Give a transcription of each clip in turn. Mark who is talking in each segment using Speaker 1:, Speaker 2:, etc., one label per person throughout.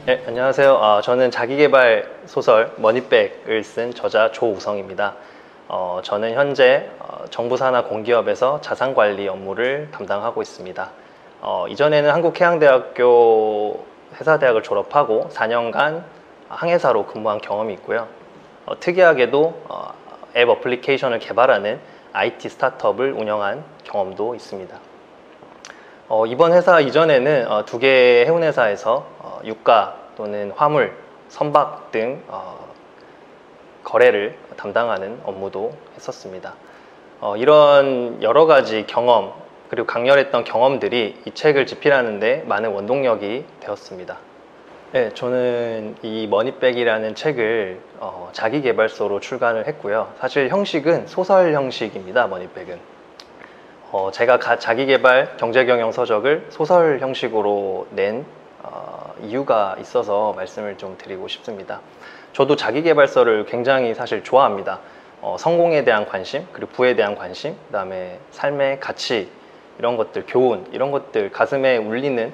Speaker 1: 네, 안녕하세요. 저는 자기계발 소설 머니백을 쓴 저자 조우성입니다. 저는 현재 정부산하 공기업에서 자산관리 업무를 담당하고 있습니다. 이전에는 한국해양대학교 회사대학을 졸업하고 4년간 항해사로 근무한 경험이 있고요. 특이하게도 앱 어플리케이션을 개발하는 IT 스타트업을 운영한 경험도 있습니다. 이번 회사 이전에는 2개의 해운회사에서 유가 또는 화물, 선박 등 거래를 담당하는 업무도 했었습니다. 이런 여러 가지 경험 그리고 강렬했던 경험들이 이 책을 집필하는 데 많은 원동력이 되었습니다. 네, 저는 이 머니백이라는 책을 자기계발서로 출간을 했고요. 사실 형식은 소설 형식입니다. 머니백은 제가 자기계발 경제경영 서적을 소설 형식으로 낸 이유가 있어서 말씀을 좀 드리고 싶습니다. 저도 자기계발서를 굉장히 사실 좋아합니다. 성공에 대한 관심, 그리고 부에 대한 관심, 그 다음에 삶의 가치, 이런 것들, 교훈, 이런 것들 가슴에 울리는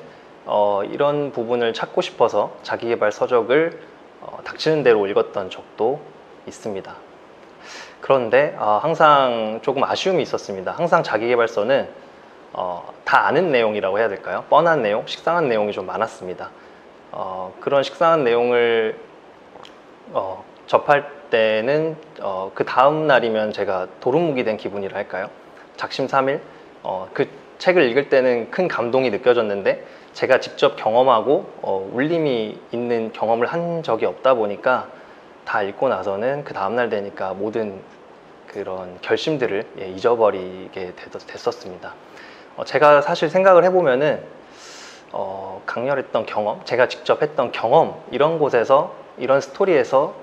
Speaker 1: 이런 부분을 찾고 싶어서 자기계발 서적을 닥치는 대로 읽었던 적도 있습니다. 그런데 항상 조금 아쉬움이 있었습니다. 항상 자기계발서는 다 아는 내용이라고 해야 될까요? 뻔한 내용, 식상한 내용이 좀 많았습니다. 그런 식상한 내용을 접할 때는 그 다음 날이면 제가 도루묵이 된 기분이라 할까요? 작심삼일 그 책을 읽을 때는 큰 감동이 느껴졌는데 제가 직접 경험하고 울림이 있는 경험을 한 적이 없다 보니까 다 읽고 나서는 그 다음날 되니까 모든 그런 결심들을 잊어버리게 됐었습니다. 제가 사실 생각을 해보면은 강렬했던 경험, 제가 직접 했던 경험, 이런 곳에서, 이런 스토리에서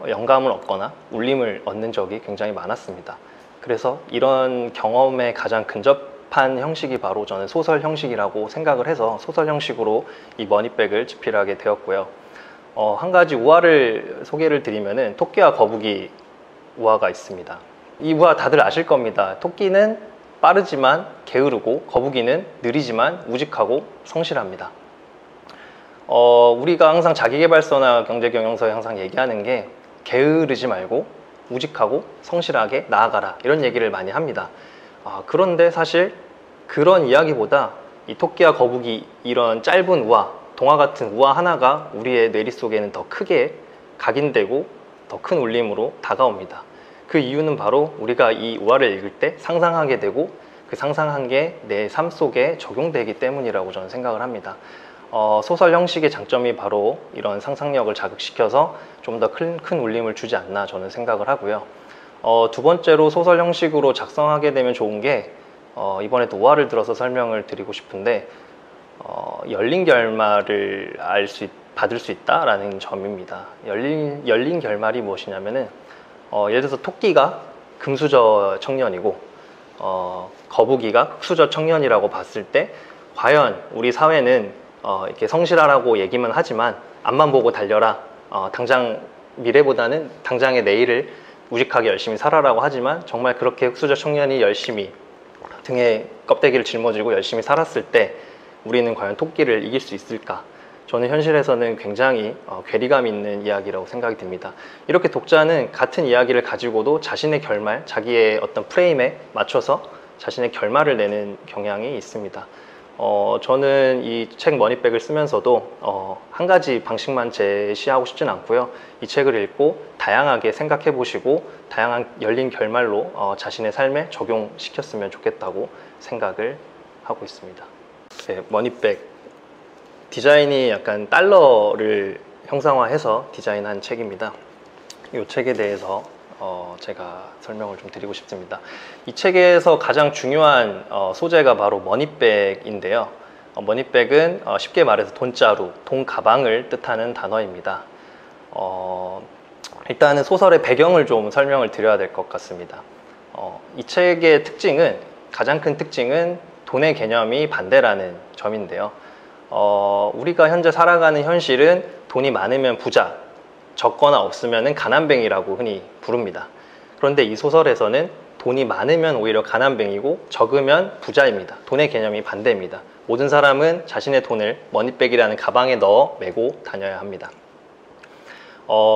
Speaker 1: 영감을 얻거나 울림을 얻는 적이 굉장히 많았습니다. 그래서 이런 경험에 가장 근접한 형식이 바로 저는 소설 형식이라고 생각을 해서 소설 형식으로 이 머니백을 집필하게 되었고요. 한 가지 우화를 소개를 드리면은 토끼와 거북이 우화가 있습니다. 이 우화 다들 아실 겁니다. 토끼는 빠르지만 게으르고 거북이는 느리지만 우직하고 성실합니다. 우리가 항상 자기계발서나 경제경영서에 항상 얘기하는 게 게으르지 말고 우직하고 성실하게 나아가라, 이런 얘기를 많이 합니다. 그런데 사실 그런 이야기보다 이 토끼와 거북이, 이런 짧은 우화, 동화 같은 우화 하나가 우리의 뇌리 속에는 더 크게 각인되고 더 큰 울림으로 다가옵니다. 그 이유는 바로 우리가 이 우화를 읽을 때 상상하게 되고 그 상상한 게 내 삶 속에 적용되기 때문이라고 저는 생각을 합니다. 소설 형식의 장점이 바로 이런 상상력을 자극시켜서 좀 더 큰 울림을 주지 않나 저는 생각을 하고요. 두 번째로 소설 형식으로 작성하게 되면 좋은 게 이번에도 우화를 들어서 설명을 드리고 싶은데 열린 결말을 받을 수 있다라는 점입니다. 열린 결말이 무엇이냐면은 예를 들어서 토끼가 금수저 청년이고 거북이가 흑수저 청년이라고 봤을 때 과연 우리 사회는 이렇게 성실하라고 얘기만 하지만 앞만 보고 달려라, 당장 미래보다는 당장의 내일을 우직하게 열심히 살아라고 하지만 정말 그렇게 흑수저 청년이 열심히 등에 껍데기를 짊어지고 열심히 살았을 때 우리는 과연 토끼를 이길 수 있을까? 저는 현실에서는 굉장히 괴리감 있는 이야기라고 생각이 듭니다. 이렇게 독자는 같은 이야기를 가지고도 자신의 결말, 자기의 어떤 프레임에 맞춰서 자신의 결말을 내는 경향이 있습니다. 저는 이 책 머니백을 쓰면서도 한 가지 방식만 제시하고 싶진 않고요. 이 책을 읽고 다양하게 생각해 보시고 다양한 열린 결말로 자신의 삶에 적용시켰으면 좋겠다고 생각을 하고 있습니다. 네, 머니백 디자인이 약간 달러를 형상화해서 디자인한 책입니다. 이 책에 대해서 제가 설명을 좀 드리고 싶습니다. 이 책에서 가장 중요한 소재가 바로 머니백인데요. 머니백은 쉽게 말해서 돈자루, 돈 가방을 뜻하는 단어입니다. 일단은 소설의 배경을 좀 설명을 드려야 될 것 같습니다. 이 책의 특징은, 가장 큰 특징은 돈의 개념이 반대라는 점인데요. 우리가 현재 살아가는 현실은 돈이 많으면 부자, 적거나 없으면 가난뱅이라고 흔히 부릅니다. 그런데 이 소설에서는 돈이 많으면 오히려 가난뱅이고 적으면 부자입니다. 돈의 개념이 반대입니다. 모든 사람은 자신의 돈을 머니백이라는 가방에 넣어 메고 다녀야 합니다.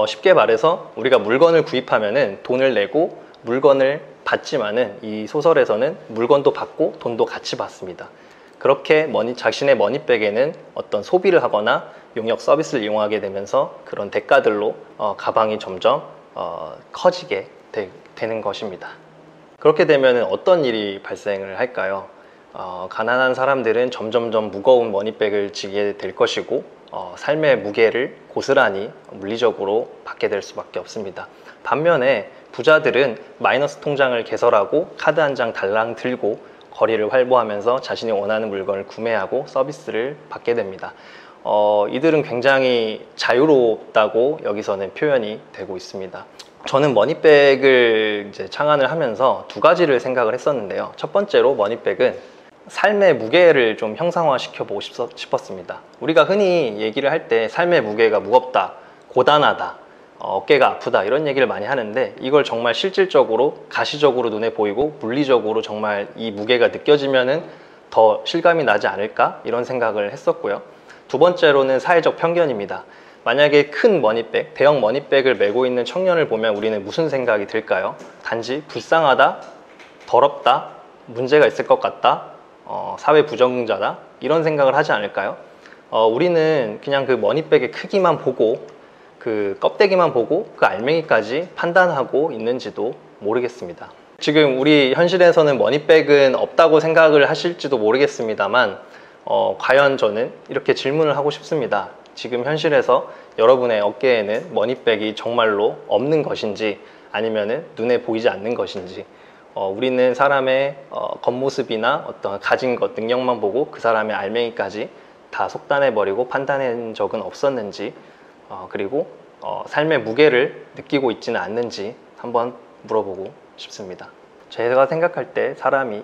Speaker 1: 쉽게 말해서 우리가 물건을 구입하면은 돈을 내고 물건을 받지만은 이 소설에서는 물건도 받고 돈도 같이 받습니다. 그렇게 자신의 머니백에는 어떤 소비를 하거나 용역 서비스를 이용하게 되면서 그런 대가들로 가방이 점점 커지게 되는 것입니다. 그렇게 되면 어떤 일이 발생을 할까요? 가난한 사람들은 점점점 무거운 머니백을 지게 될 것이고 삶의 무게를 고스란히 물리적으로 받게 될 수밖에 없습니다. 반면에 부자들은 마이너스 통장을 개설하고 카드 한 장 달랑 들고 거리를 활보하면서 자신이 원하는 물건을 구매하고 서비스를 받게 됩니다. 이들은 굉장히 자유롭다고 여기서는 표현이 되고 있습니다. 저는 머니백을 이제 창안을 하면서 두 가지를 생각을 했었는데요. 첫 번째로 머니백은 삶의 무게를 좀 형상화시켜 보고 싶었습니다. 우리가 흔히 얘기를 할 때 삶의 무게가 무겁다, 고단하다, 어깨가 아프다 이런 얘기를 많이 하는데 이걸 정말 실질적으로 가시적으로 눈에 보이고 물리적으로 정말 이 무게가 느껴지면은 더 실감이 나지 않을까 이런 생각을 했었고요. 두 번째로는 사회적 편견입니다. 만약에 큰 머니백, 대형 머니백을 메고 있는 청년을 보면 우리는 무슨 생각이 들까요? 단지 불쌍하다, 더럽다, 문제가 있을 것 같다, 사회 부적응자다 이런 생각을 하지 않을까요? 우리는 그냥 그 머니백의 크기만 보고 그 껍데기만 보고 그 알맹이까지 판단하고 있는지도 모르겠습니다. 지금 우리 현실에서는 머니백은 없다고 생각을 하실지도 모르겠습니다만 과연 저는 이렇게 질문을 하고 싶습니다. 지금 현실에서 여러분의 어깨에는 머니백이 정말로 없는 것인지 아니면은 눈에 보이지 않는 것인지 우리는 사람의 겉모습이나 어떤 가진 것, 능력만 보고 그 사람의 알맹이까지 다 속단해버리고 판단한 적은 없었는지 그리고 삶의 무게를 느끼고 있지는 않는지 한번 물어보고 싶습니다. 제가 생각할 때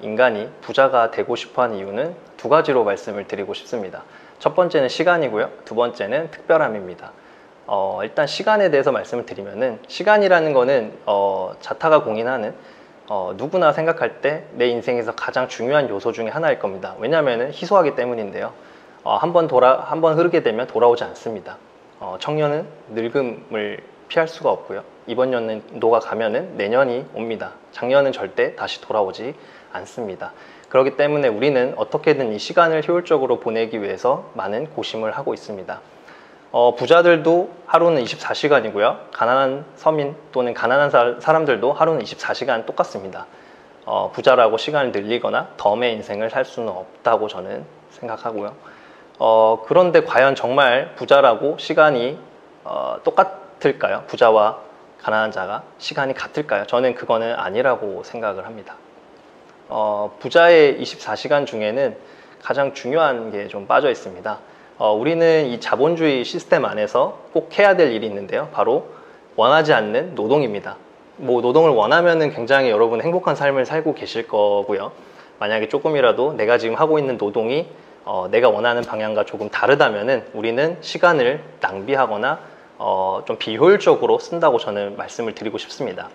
Speaker 1: 인간이 부자가 되고 싶어하는 이유는 두 가지로 말씀을 드리고 싶습니다. 첫 번째는 시간이고요. 두 번째는 특별함입니다. 일단 시간에 대해서 말씀을 드리면은 시간이라는 거는 자타가 공인하는 누구나 생각할 때 내 인생에서 가장 중요한 요소 중에 하나일 겁니다. 왜냐하면 희소하기 때문인데요. 한번 흐르게 되면 돌아오지 않습니다. 청년은 늙음을 피할 수가 없고요. 이번 연도가 가면은 내년이 옵니다. 작년은 절대 다시 돌아오지 않습니다. 그렇기 때문에 우리는 어떻게든 이 시간을 효율적으로 보내기 위해서 많은 고심을 하고 있습니다. 부자들도 하루는 24시간이고요. 가난한 서민 또는 가난한 사람들도 하루는 24시간 똑같습니다. 부자라고 시간을 늘리거나 덤의 인생을 살 수는 없다고 저는 생각하고요. 그런데 과연 정말 부자라고 시간이 똑같을까요? 부자와 가난한 자가 시간이 같을까요? 저는 그거는 아니라고 생각을 합니다. 부자의 24시간 중에는 가장 중요한 게 좀 빠져 있습니다. 우리는 이 자본주의 시스템 안에서 꼭 해야 될 일이 있는데요. 바로 원하지 않는 노동입니다. 노동을 원하면은 굉장히 여러분 행복한 삶을 살고 계실 거고요. 만약에 조금이라도 내가 지금 하고 있는 노동이 내가 원하는 방향과 조금 다르다면은 우리는 시간을 낭비하거나 좀 비효율적으로 쓴다고 저는 말씀을 드리고 싶습니다.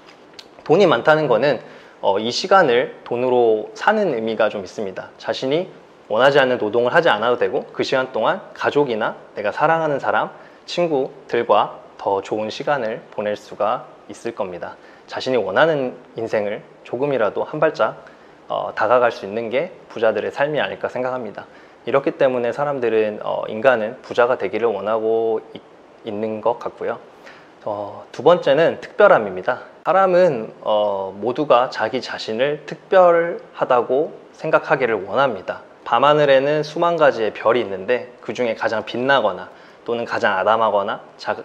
Speaker 1: 돈이 많다는 거는 이 시간을 돈으로 사는 의미가 좀 있습니다. 자신이 원하지 않는 노동을 하지 않아도 되고 그 시간 동안 가족이나 내가 사랑하는 사람, 친구들과 더 좋은 시간을 보낼 수가 있을 겁니다. 자신이 원하는 인생을 조금이라도 한 발짝 다가갈 수 있는 게 부자들의 삶이 아닐까 생각합니다. 이렇기 때문에 인간은 부자가 되기를 원하고 있는 것 같고요. 두 번째는 특별함입니다. 사람은 모두가 자기 자신을 특별하다고 생각하기를 원합니다. 밤하늘에는 수만 가지의 별이 있는데 그 중에 가장 빛나거나 또는 가장 아담하거나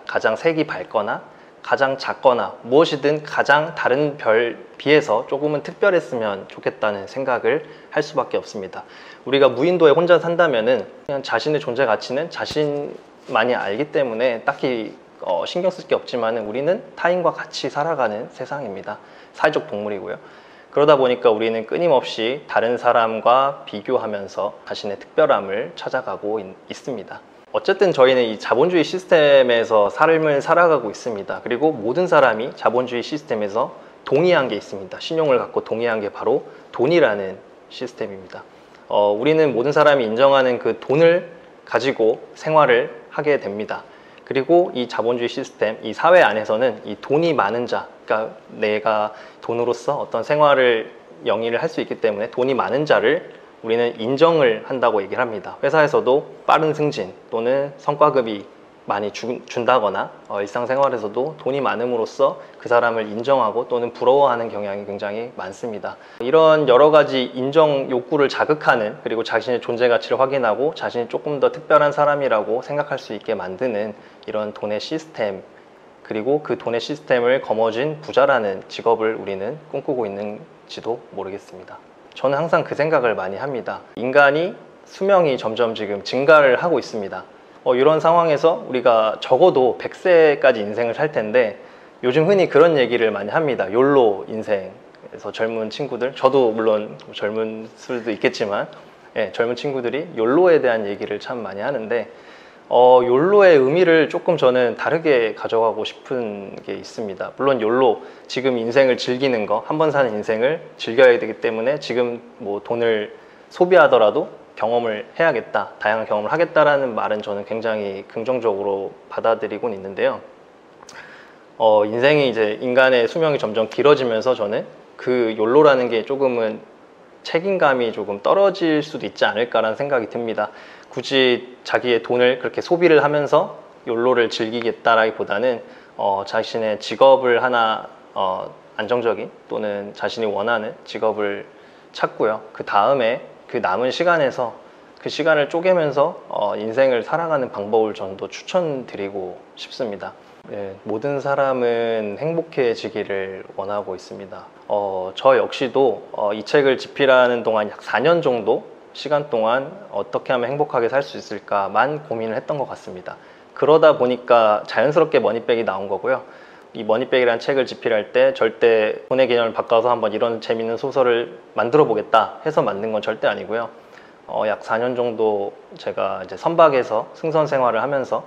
Speaker 1: 가장 색이 밝거나 가장 작거나 무엇이든 가장 다른 별 비해서 조금은 특별했으면 좋겠다는 생각을 할 수밖에 없습니다. 우리가 무인도에 혼자 산다면은 그냥 자신의 존재 가치는 자신만이 알기 때문에 딱히 신경 쓸 게 없지만 우리는 타인과 같이 살아가는 세상입니다. 사회적 동물이고요. 그러다 보니까 우리는 끊임없이 다른 사람과 비교하면서 자신의 특별함을 찾아가고 있습니다. 어쨌든 저희는 이 자본주의 시스템에서 삶을 살아가고 있습니다. 그리고 모든 사람이 자본주의 시스템에서 동의한 게 있습니다. 신용을 갖고 동의한 게 바로 돈이라는 시스템입니다. 우리는 모든 사람이 인정하는 그 돈을 가지고 생활을 하게 됩니다. 그리고 이 자본주의 시스템, 이 사회 안에서는 이 돈이 많은 자, 그러니까 내가 돈으로서 어떤 생활을 영위를 할 수 있기 때문에 돈이 많은 자를 우리는 인정을 한다고 얘기를 합니다. 회사에서도 빠른 승진 또는 성과급이 많이 준다거나 일상생활에서도 돈이 많음으로써 그 사람을 인정하고 또는 부러워하는 경향이 굉장히 많습니다. 이런 여러 가지 인정 욕구를 자극하는, 그리고 자신의 존재 가치를 확인하고 자신이 조금 더 특별한 사람이라고 생각할 수 있게 만드는 이런 돈의 시스템, 그리고 그 돈의 시스템을 거머쥔 부자라는 직업을 우리는 꿈꾸고 있는지도 모르겠습니다. 저는 항상 그 생각을 많이 합니다. 인간이 수명이 점점 지금 증가를 하고 있습니다. 이런 상황에서 우리가 적어도 100세까지 인생을 살 텐데, 요즘 흔히 그런 얘기를 많이 합니다. 욜로 인생에서 젊은 친구들, 저도 물론 젊은 수도 있겠지만 젊은 친구들이 욜로에 대한 얘기를 참 많이 하는데, 욜로의 의미를 조금 저는 다르게 가져가고 싶은 게 있습니다. 물론 욜로, 지금 인생을 즐기는 거, 한 번 사는 인생을 즐겨야 되기 때문에 지금 뭐 돈을 소비하더라도 경험을 해야겠다, 다양한 경험을 하겠다라는 말은 저는 굉장히 긍정적으로 받아들이곤 있는데요. 인생이 이제 인간의 수명이 점점 길어지면서 저는 그 욜로라는 게 조금은 책임감이 조금 떨어질 수도 있지 않을까라는 생각이 듭니다. 굳이 자기의 돈을 그렇게 소비를 하면서 욜로를 즐기겠다라기보다는 자신의 직업을 하나 안정적인 또는 자신이 원하는 직업을 찾고요. 그 다음에 그 남은 시간에서 그 시간을 쪼개면서 인생을 살아가는 방법을 저는 더 추천드리고 싶습니다. 모든 사람은 행복해지기를 원하고 있습니다. 저 역시도 이 책을 집필하는 동안 약 4년 정도 시간 동안 어떻게 하면 행복하게 살 수 있을까만 고민을 했던 것 같습니다. 그러다 보니까 자연스럽게 머니백이 나온 거고요. 이 머니백이라는 책을 집필할 때 절대 돈의 개념을 바꿔서 한번 이런 재밌는 소설을 만들어 보겠다 해서 만든 건 절대 아니고요. 약 4년 정도 제가 이제 선박에서 승선 생활을 하면서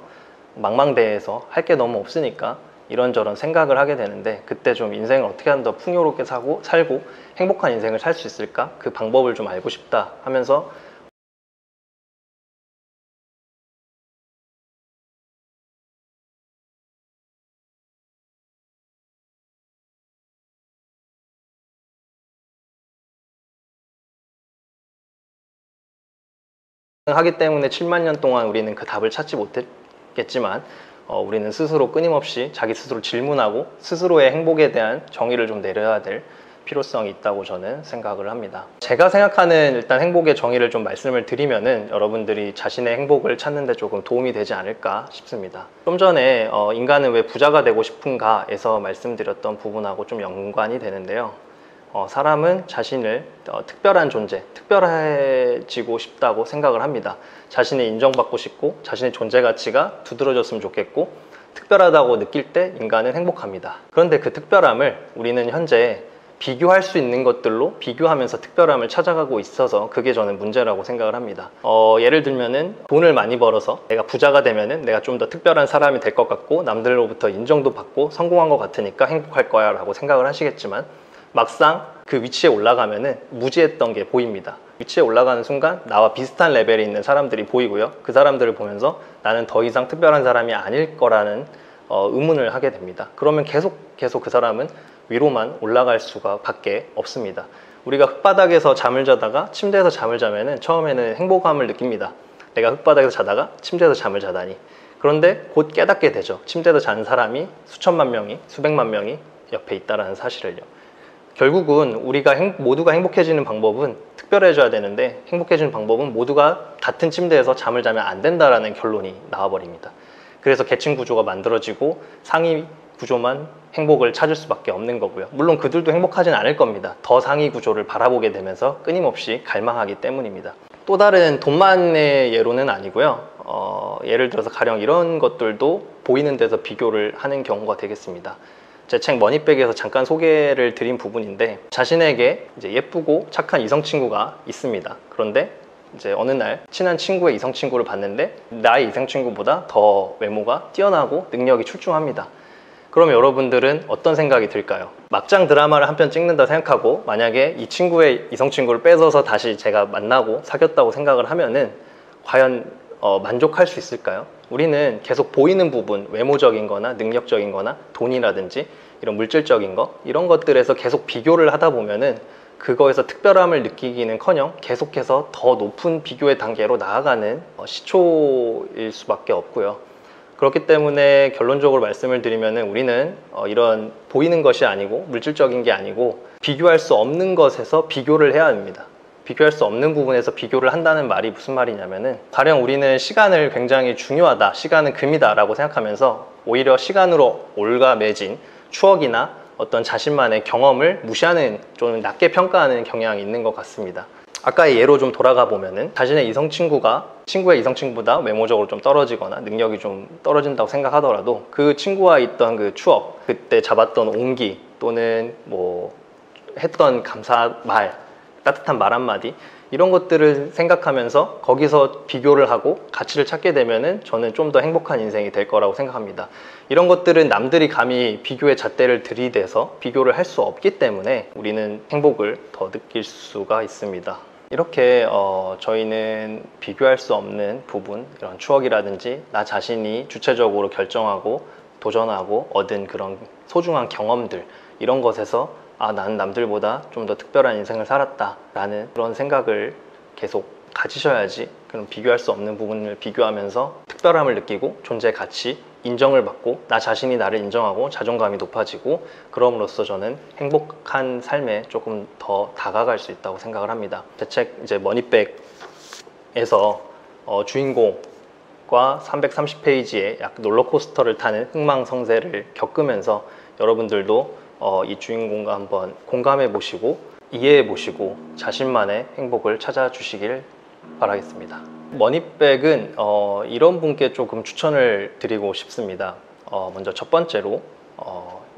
Speaker 1: 망망대해에서 할 게 너무 없으니까 이런저런 생각을 하게 되는데, 그때 좀 인생을 어떻게 하면 더 풍요롭게 살고 행복한 인생을 살 수 있을까? 그 방법을 좀 알고 싶다 하면서 하기 때문에 7만 년 동안 우리는 그 답을 찾지 못했겠지만 우리는 스스로 끊임없이 자기 스스로 질문하고 스스로의 행복에 대한 정의를 좀 내려야 될 필요성이 있다고 저는 생각을 합니다. 제가 생각하는 일단 행복의 정의를 좀 말씀을 드리면은 여러분들이 자신의 행복을 찾는 데 조금 도움이 되지 않을까 싶습니다. 좀 전에 인간은 왜 부자가 되고 싶은가에서 말씀드렸던 부분하고 좀 연관이 되는데요. 사람은 자신을 특별한 존재, 특별해지고 싶다고 생각을 합니다. 자신이 인정받고 싶고 자신의 존재 가치가 두드러졌으면 좋겠고 특별하다고 느낄 때 인간은 행복합니다. 그런데 그 특별함을 우리는 현재 비교할 수 있는 것들로 비교하면서 특별함을 찾아가고 있어서 그게 저는 문제라고 생각을 합니다. 예를 들면은 돈을 많이 벌어서 내가 부자가 되면은 내가 좀 더 특별한 사람이 될 것 같고 남들로부터 인정도 받고 성공한 것 같으니까 행복할 거야 라고 생각을 하시겠지만, 막상 그 위치에 올라가면은 무지했던 게 보입니다. 위치에 올라가는 순간 나와 비슷한 레벨에 있는 사람들이 보이고요. 그 사람들을 보면서 나는 더 이상 특별한 사람이 아닐 거라는 의문을 하게 됩니다. 그러면 계속 그 사람은 위로만 올라갈 수가 밖에 없습니다. 우리가 흙바닥에서 잠을 자다가 침대에서 잠을 자면은 처음에는 행복감을 느낍니다. 내가 흙바닥에서 자다가 침대에서 잠을 자다니. 그런데 곧 깨닫게 되죠. 침대에서 자는 사람이 수천만 명이, 수백만 명이 옆에 있다는 사실을요. 결국은 우리가 모두가 행복해지는 방법은 특별해져야 되는데, 행복해지는 방법은 모두가 같은 침대에서 잠을 자면 안 된다라는 결론이 나와버립니다. 그래서 계층 구조가 만들어지고 상위 구조만 행복을 찾을 수밖에 없는 거고요. 물론 그들도 행복하진 않을 겁니다. 더 상위 구조를 바라보게 되면서 끊임없이 갈망하기 때문입니다. 또 다른 돈만의 예로는 아니고요. 예를 들어서 가령 이런 것들도 보이는 데서 비교를 하는 경우가 되겠습니다. 제 책 머니백에서 잠깐 소개를 드린 부분인데, 자신에게 이제 예쁘고 착한 이성 친구가 있습니다. 그런데 이제 어느 날 친한 친구의 이성 친구를 봤는데 나의 이성 친구보다 더 외모가 뛰어나고 능력이 출중합니다. 그럼 여러분들은 어떤 생각이 들까요? 막장 드라마를 한 편 찍는다 생각하고 만약에 이 친구의 이성 친구를 뺏어서 다시 제가 만나고 사귀었다고 생각을 하면은 과연 만족할 수 있을까요? 우리는 계속 보이는 부분, 외모적인 거나 능력적인 거나 돈이라든지 이런 물질적인 거, 이런 것들에서 계속 비교를 하다 보면은 그거에서 특별함을 느끼기는커녕 계속해서 더 높은 비교의 단계로 나아가는 시초일 수밖에 없고요. 그렇기 때문에 결론적으로 말씀을 드리면은 우리는 이런 보이는 것이 아니고 물질적인 게 아니고 비교할 수 없는 것에서 비교를 해야 합니다. 비교할 수 없는 부분에서 비교를 한다는 말이 무슨 말이냐면은, 가령 우리는 시간을 굉장히 중요하다, 시간은 금이다 라고 생각하면서 오히려 시간으로 올가매진 추억이나 어떤 자신만의 경험을 무시하는, 좀 낮게 평가하는 경향이 있는 것 같습니다. 아까의 예로 좀 돌아가 보면은 자신의 이성 친구가 친구의 이성 친구보다 외모적으로 좀 떨어지거나 능력이 좀 떨어진다고 생각하더라도 그 친구와 있던 그 추억, 그때 잡았던 온기 또는 뭐 했던 감사 말, 따뜻한 말 한마디, 이런 것들을 생각하면서 거기서 비교를 하고 가치를 찾게 되면은 저는 좀 더 행복한 인생이 될 거라고 생각합니다. 이런 것들은 남들이 감히 비교의 잣대를 들이대서 비교를 할 수 없기 때문에 우리는 행복을 더 느낄 수가 있습니다. 이렇게 저희는 비교할 수 없는 부분, 이런 추억이라든지 나 자신이 주체적으로 결정하고 도전하고 얻은 그런 소중한 경험들, 이런 것에서 난 남들보다 좀 더 특별한 인생을 살았다 라는 그런 생각을 계속 가지셔야지, 그럼 비교할 수 없는 부분을 비교하면서 특별함을 느끼고 존재 가치, 인정을 받고 나 자신이 나를 인정하고 자존감이 높아지고, 그럼으로써 저는 행복한 삶에 조금 더 다가갈 수 있다고 생각을 합니다. 제 책 이제 머니백에서 주인공과 330페이지의 약 롤러코스터를 타는 흥망성쇠를 겪으면서 여러분들도 이 주인공과 한번 공감해 보시고 이해해 보시고 자신만의 행복을 찾아주시길 바라겠습니다. 머니백은 이런 분께 조금 추천을 드리고 싶습니다. 먼저 첫 번째로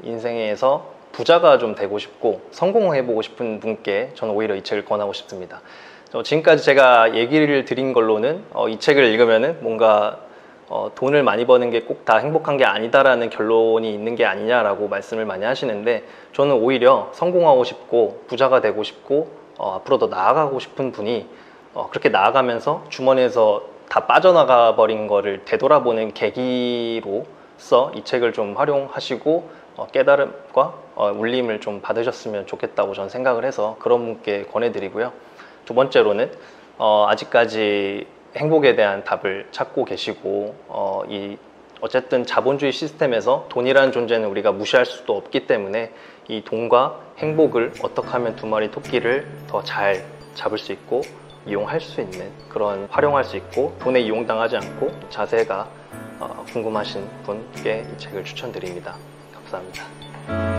Speaker 1: 인생에서 부자가 좀 되고 싶고 성공해 보고 싶은 분께 저는 오히려 이 책을 권하고 싶습니다. 지금까지 제가 얘기를 드린 걸로는 이 책을 읽으면은 뭔가 돈을 많이 버는 게 꼭 다 행복한 게 아니다라는 결론이 있는 게 아니냐라고 말씀을 많이 하시는데, 저는 오히려 성공하고 싶고 부자가 되고 싶고 앞으로 더 나아가고 싶은 분이 그렇게 나아가면서 주머니에서 다 빠져나가 버린 거를 되돌아보는 계기로서 이 책을 좀 활용하시고 깨달음과 울림을 좀 받으셨으면 좋겠다고 저는 생각을 해서 그런 분께 권해드리고요. 두 번째로는 아직까지 행복에 대한 답을 찾고 계시고 어쨌든 자본주의 시스템에서 돈이라는 존재는 우리가 무시할 수도 없기 때문에 이 돈과 행복을 어떻게 하면 두 마리 토끼를 더 잘 잡을 수 있고 이용할 수 있는, 그런 활용할 수 있고 돈에 이용당하지 않고 자세가 궁금하신 분께 이 책을 추천드립니다. 감사합니다.